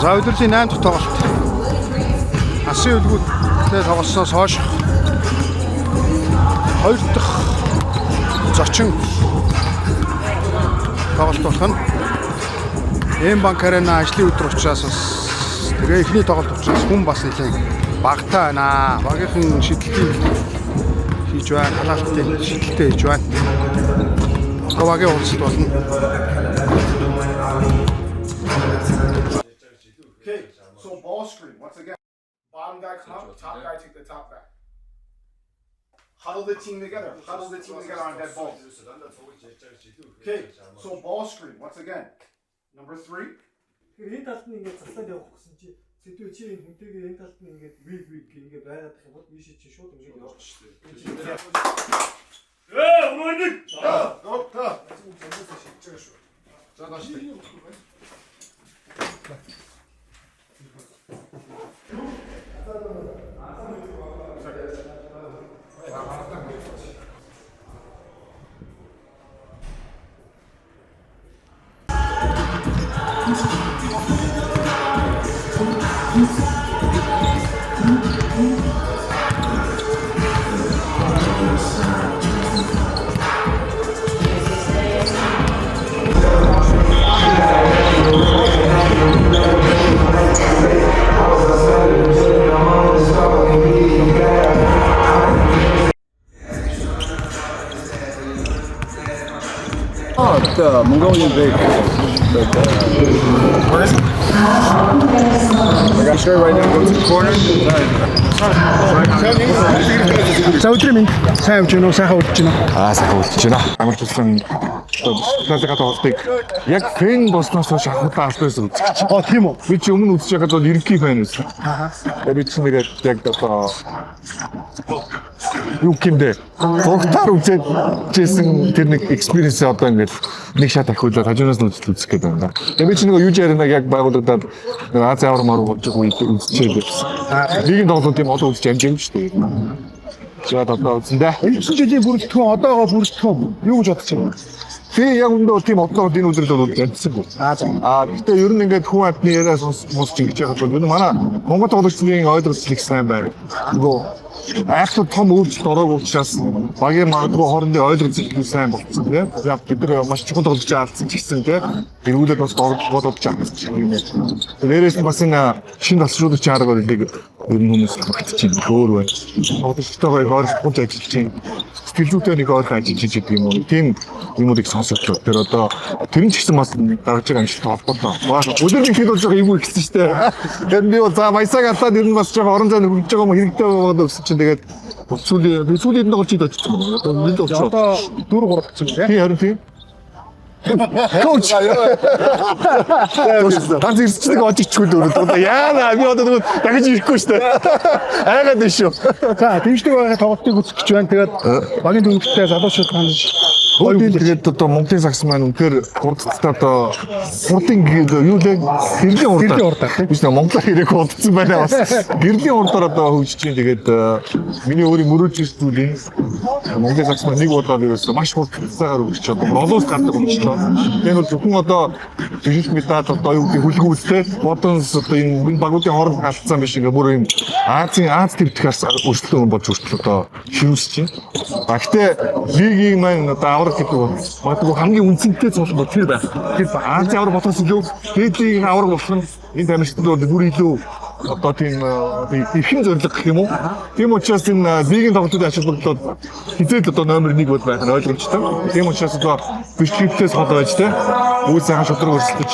За өдрийн 8 дахь тоглолт. Асын үлгүүдтэй тоглосноос хойш 2 дахь зочин тоглолт болох нь М-банк арена ажлын өдөр учраас бас тэгээ эхний тоглолт учраас хүн бас нэлээд багтаа байна. Багийнхан шидэлтийг хийж байна, халаалтын шидэлтээ хийж байна. Говагийн улсад болно. Okay, so ball screen. Once again, bottom guy come up, top guy take the top guy. Huddle the team together. Huddle the team together on that ball. Okay, so ball screen. Once again, number 3. Тэгэхээр энэ талд нь ингээд цацаад явах гэсэн чи сэдвүү чи хүнтэйгээ энэ талд нь ингээд виг ингээд байгаад байгаа бол биш чи шууд ингээд явах шүү дээ. Өнөөдөр Go. За доош. The Mongolian big. Where is it? I got straight right now. Go to the corner. За өдрийн минь сайн явж гинөө, сайхан удаж гинөө. Сайхан удаж байна. Амар тусан талгаа тоглолтыг яг фэн болсноос хойш анхудаа алдсан үзчих. Тийм үү? Би чи өмнө үзэж байгаад бол ерөнхий фэн байсан. Би чи нэгээд яг одоо юу гэмдэ гогтаар үзээд жисэн тэр нэг experience одоо ингээд нэг шат ахиулаад хажуунаас нь үзэх гээд байна. Тэгээ би чи нэг юу ярина яг байгууллагад нэг Аз авар маруу болж байгаа үед үзчихээ гэсэн. Лигийн тоглолт тийм олон үзэж амжиж шүү дээ. Жаад одоо үзэндээ. 9 жилийн бүрэлдэхүүн одоогоо бүрэлдэхүүн юу гэж бодож байна? Би яг өндөө тийм одоогоо энэ үзэл бол ярьсангүй. Гэхдээ ер нь ингээд хүн амтны яриа сонсч ингэж яхад бол манай Монгол тоглогчдын ойлголт их сайн байна. Нөгөө Ахад том өөрчлөлт ороогүй учраас багийн магадгүй хоорондын ойлголт зүйл сайн болсон тийм. Яг бид нар маш чухал тоглож алдсан ч гэсэн тийм. Эргүүлээд бас бодож чадчих юм. Тэрээс бас энэ шинэ тасруудын чарга болыг ер нь хүмүүс багтчихээн өөр байна. Тоглогчтойгоо хооронд ажиллаж чинь сэтгэлзүйтэй нэг ойлголт ажиллаж байгаа юм уу? Тийм юмуудыг сонсогдлоо. Тэр одоо тэр нь ч гэсэн бас дараач байгаа амжилт холбоотой. Өдөр нэг хэд болж байгаа эвгүй ихсэн шүү дээ. Тэгэхээр би бол за баясаа гатаад ер нь бас жоохон орон зайд хөгжиж байгаа юм хэрэгтэй байгаад өгсөн чинь тэгээд сүүлийн тоглож идэж очсон. Одоо 4-3 гэсэн тийм. Тийм харин тийм. Коуч. Тань ирсчдэг очичгүй дөрөв. Одоо яана би одоо дахиж ирэхгүй шүү дээ. Айгаад биш шүү. За дэмждэг байгаа тоглолтыг үзэх гэж байна. Тэгээд багийн дөнгөлтэй залуучууд хандж Тэгээд одоо Монголын сакс маань үнэхээр хурдтай одоо хурдын юу лээ гэрлийн хурдаар биш нэ Монголоор хэрэг хурдсан байна бас гэрлийн хурдаар одоо хөгжиж чинь тэгээд миний өөрийн мөрөөж ирсэн Монголын сакс маань нэг удаа ерөөсөө маш хурдтайгаар хөгжиж чадсан олоос гардаг хөгжлөө тэгээд бол зөвхөн одоо жижиг медаль одоо юу гэх хүлгүүлтэй бодонс одоо энэ багуудын хооронд галцсан биш ингээ бүр юм Аз төвчгээс өршлөө болж өршлөө одоо ширүүлж чинь багтээ лигийн маань одоо гэдэг магадгүй хамгийн үнцэнтэй зүйл бол тэр байх. Тэр Аз авар ботоос илүү дээдлийн авар болох нь энэ тамирчдад бол бүр илүү одоо тийм ихэн зорилго гэх юм уу? Тийм учраас энэ лигийн тоглолтууд ашиглагдаад хизээд одоо номер 1 бол байх нь ойлгомжтой. Тийм учраас одоо бишкетээс хол байж тэ үйл сайхан шудраг өрсөлдөж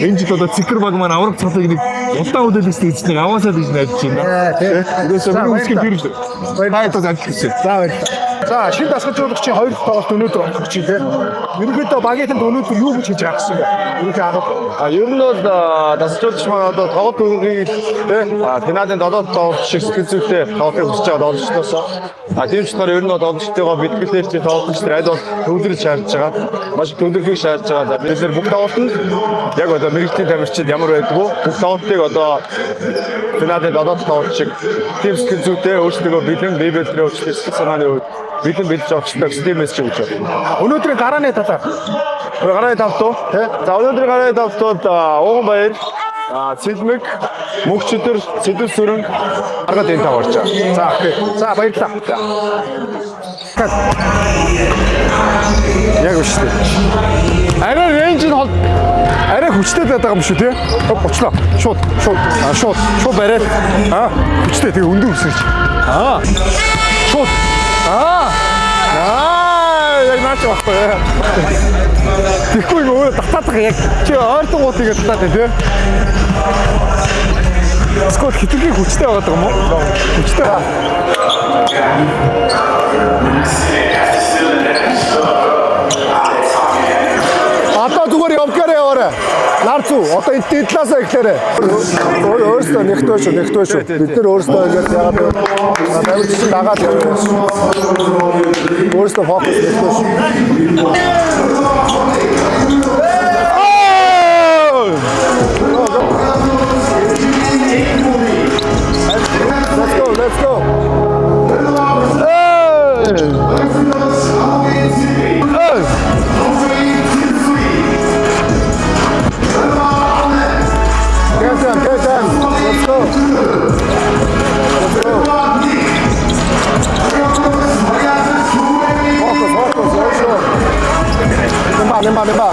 энэ жил одоо цикэр баг маань авраг цалыг нэг удаан үдэлсэн эзнийг аваасаа гэж найдаж байна. Тэрээс өмнө үсгэн тэр л баярлалаа залхивсэн. За баярлалаа. За шинэ дасгалжуулагчийн 2 дахь тоглолт өнөөдөр болох чинь тийм. Ерөнхийдөө багийнхан өнөөдөр юу гэж хийж байгаа гэсэн бэ? Ерөнхий арга. Ер нь бол дасгалжуулагч маань одоо тоглолт үргэлж тийм финалийн 7 тоглолт шиг сэтгэлзүйтэй тоглохыг хүсэж байгаа тоглогчдоос тийм ч болохоор ер нь тоглогчтойгоо бэлтгэлтэй тоглогчдод аль бол төвлөрч шаардж байгаа. Маш төвлөрөхийг шаардж байгаа. Бид нэр бүх тоглолтод яг одоо мэрэгжлийн тамирчид ямар байдгүй бүх тоглолтыг одоо финалийн 7 тоглолт шиг тийм сэтгэлзүйтэй өөрсдөө бэлэн бибэлтрээ өөрчлөлт санааны үед бэлэн бэлж авчдаг системээс ч гэж байна. Өнөөдрийн гарааны талаар гарааны тавтуу тий. За өнөөдрийн гарааны тавтууд Ууган Баяр Цэлмэг, мөнхчдөр, цэдэр сүрэн аргад энэ таварч байгаа. За окей. За баярлалаа. Яг үстэй. Арай рейнж нь арай хүчтэй байдаг юм шүү тий. Гочлоо. Шууд барай. Хүчтэй тэгээ өндөр өсөж. Шууд. Яг наач байхгүй. Тэгэхгүй өөрөө татаад яг чи ойртонгуудыг татаад байна тий. Скот хитрхи хүчтэй байгаа юм уу? Хүчтэй. Одоо зүгээр явгаарай яваарай. Нар зүү. Одоо энэ дэдлаасаа ихлээрэй. Өөрөөсөө нэгтвэ шүү. Бид нар өөрөөсөө ингэж яагаад навч чинь дагаад явах. Өөрөөсөө фокус нэгтвэ шүү. Let's go. Get them. Let's go. Focus. Lemba.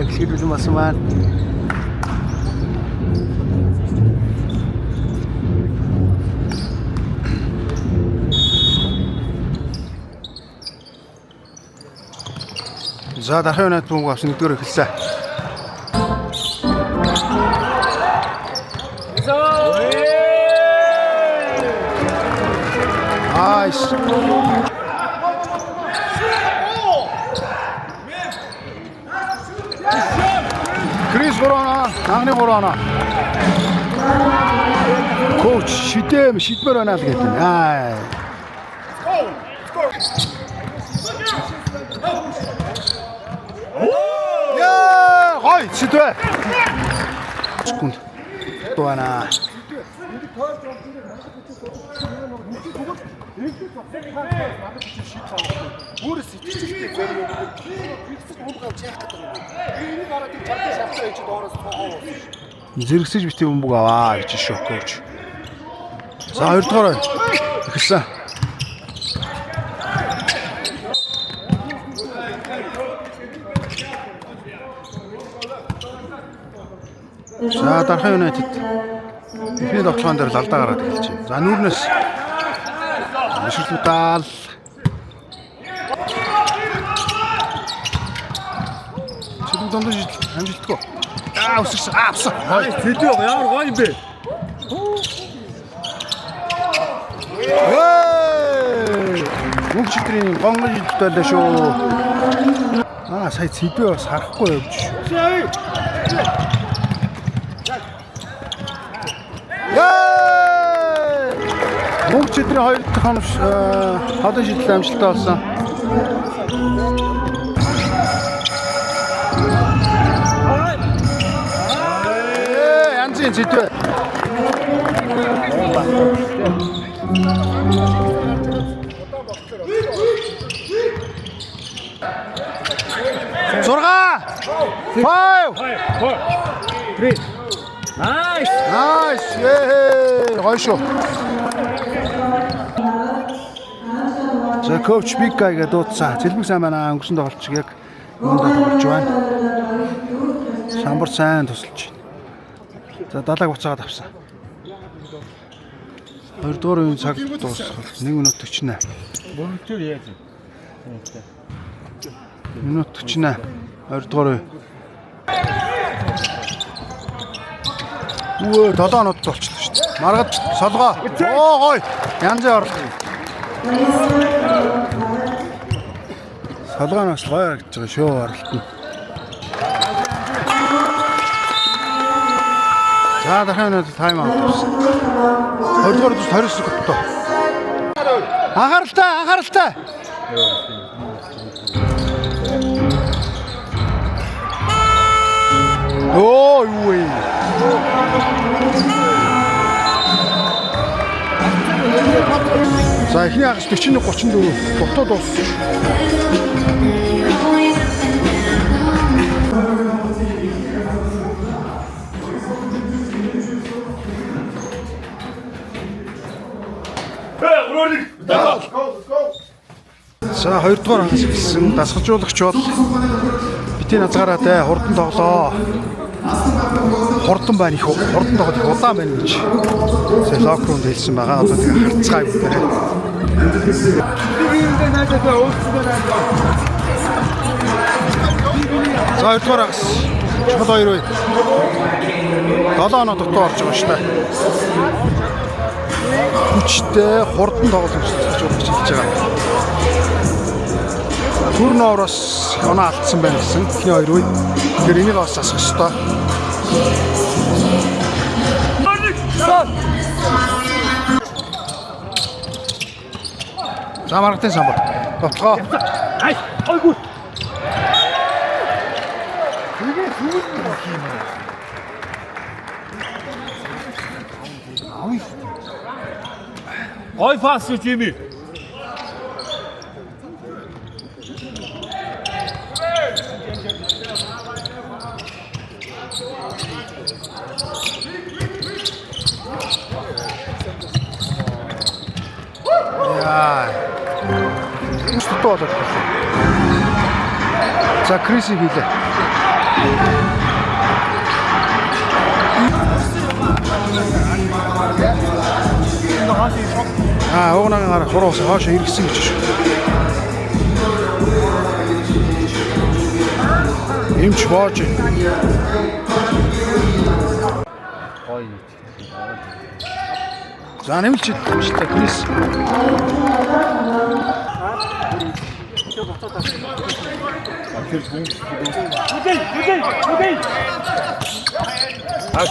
Эхлүүлсэн басан маань. За дахин өнөд бүнг авсан нэгдүгээр эхэлсэн. Nice. Крис Борона, Агни Борона. Коуч шидмээр байна л гэдэг. Яа, гой шидвэ. Секунд. Туана. Бүр сэтгэлтэй зэрэг юм. Зэрэгсэж бит юм бог аваа гэж шок коуч. За 2 дугаар эхэлсэн. За Дархан Юнайтед эхний тоглоом дээр лалдаа гараад эхэлж байна. За нүүрнээс Мишелудаал Чиглэн дондож амжилтгүй. Өсөж авсан. Тэдүү ямар гоё юм бэ? Мөнх читрийн гонгож идэлтэй шүү. Сая цэдвээ бас харахгүй явж шүү. Мөнх читрийн 2 дахь хоног ходон шидэл амжилттай болсон. Янзын цэдвээ. Зурга 5 3 Nice. Гоё шүү. За коуч Бикай гэдэг дуудсан. Зэлбэг сайн байна. Өнгөрсөн тоглолт шиг яг юунд тоглож байна. Самбар сайн тусалж байна. За далайг буцаагаад авсан. 2 дугаар үеийн цаг дуусах. 1 минут 48. Мөнхтөр яаж юм? Минут 48. 2 дугаар үе. Өө 7 оноод болчихлоо шүү дээ. Маргад солгоо. Оо гой. Янзын орлого. Солгооноос гоё харагдаж байгаа шүү орлолт нь. За дахин нэг тайм аут авсан. 20 дугаар 20 секунд. Анхааралтай. Оо юу вэ? За ихний хагас 41-34 дутууд дууссан. За 2 дугаар хагас эхэлсэн. Дасгалжуулагч бол битэн азгаараа тэ хурдан тоглоо. Хурдан байна их хурдан тоглох их удаан байна гэж. Сая локруунд хэлсэн байгаа. Одоо тэгээ харцгаа юм дээр. За 2 дугаар хагас. Чухал 2 бай. 7 оноо дутуу орж байгаа шүү дээ. Хүчтэй хурдан тоглох гэж хэлж байгаа. Турнороос оноо алдсан байна гэсэн. Эхний 2 үе. Тэгэхээр энийг бас асах ёстой. За маргатын самбар. Тоцгоо. Ойггүй. Гой пас юу Жими? Яа. Стотоо. За Криси хийлээ. Угнаагаар хороос хаашаа иргэсэн гэж шүү. Эмч бооч. За нэмэлч идэлтэй Крис.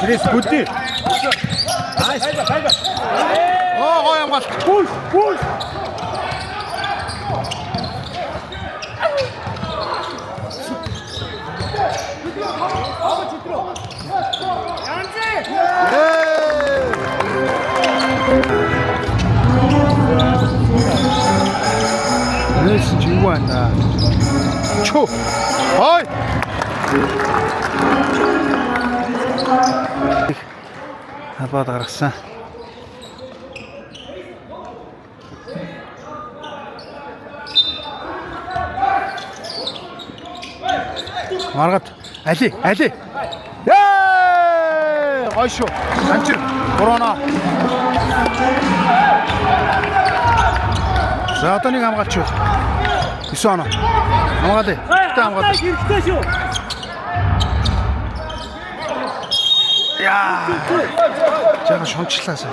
Крис бүдий. Оо гой амгаалт. Пуш. Нэсэн чи юу байна? Чу. Ой. Хабаад гаргасан. Маргад али. Ээ! Гой шүү. Санчир. Корона. За одоо нэг хамгаалч юу? 9 оноо. Хамгаалъя. Хамгаалъя. Хэрэгтэй шүү. Яа. Жаахан шончлаа сая.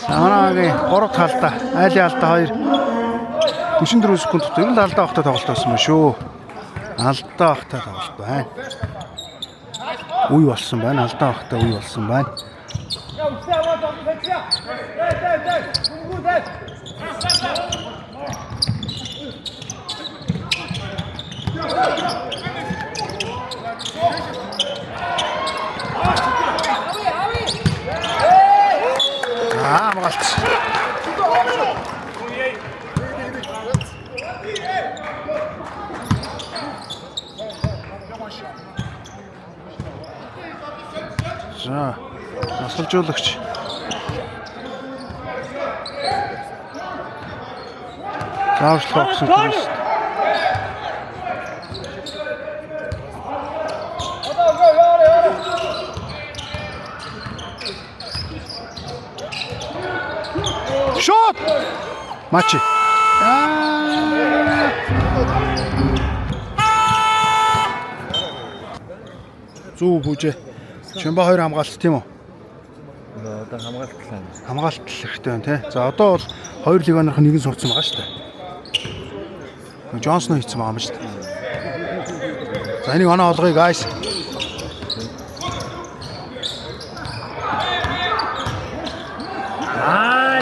Санаагийн 3 талдаа, айлын алдаа 2. 44 секунд дотор л алдаа багтаа тоглолт болсон ба шүү. Алдаа багтаа тоглолт байна. Үе болсон байна. Алдаа багтаа үе болсон байна. Амгалт. За, асгалжуулагч. Зааварчлага өгсөн юм шүү. Шот! Матч. Зүг бүжээ. Чимба 2 хамгаалт тийм үү? Одоо хамгаалтлаа. Хамгаалт хэрэгтэй байна тий. За одоо бол 2 легионерх нь нэг нь сурцсан байгаа шүү дээ. Джонсон хийсэн байгаа юм шүү дээ. За энийг оноо олгоё guys.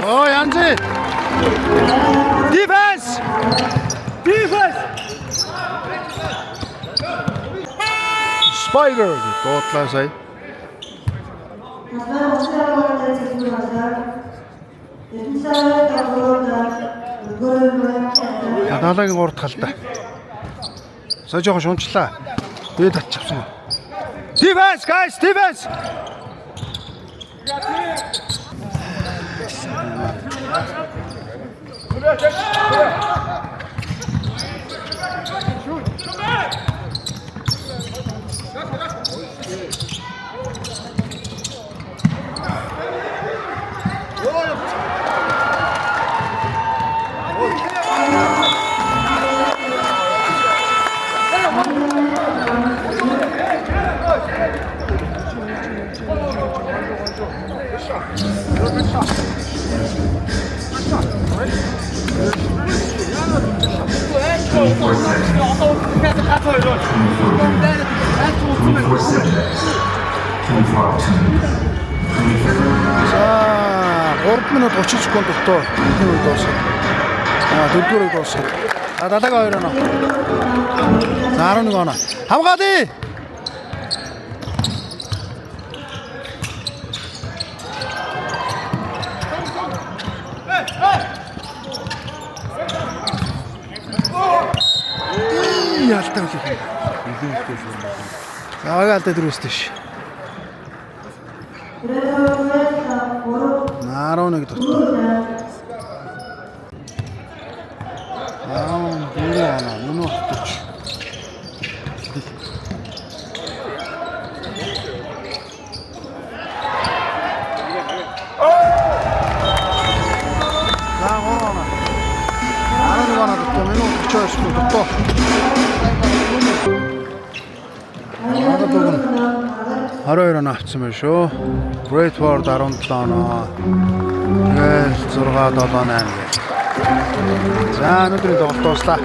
Оо янзы. Defense. Spider бодлоо сая. Надалагын урд талтай. Сая жоохон шунчлаа. Дээд татчихсан. Defense guys, defense. За 3 минут 30 секунд дотор энэ үед дуусна. 4-р үед дуусна. Далайга 2 оноо. За 11 оноо. Хамгаалъя. Ялтаа үлээ. За агаалтай дөрөвстэй ш. 11 дотор. Дөрөв мөн утгач. За гороо. 11 оноо дотор мөн утгач дотор. Хараа оноо авсан байх шүү. Bradford 17 оноо. Тэгэл 6 7 8 гэх. За өнөөдрийн тоглолт дуслаа.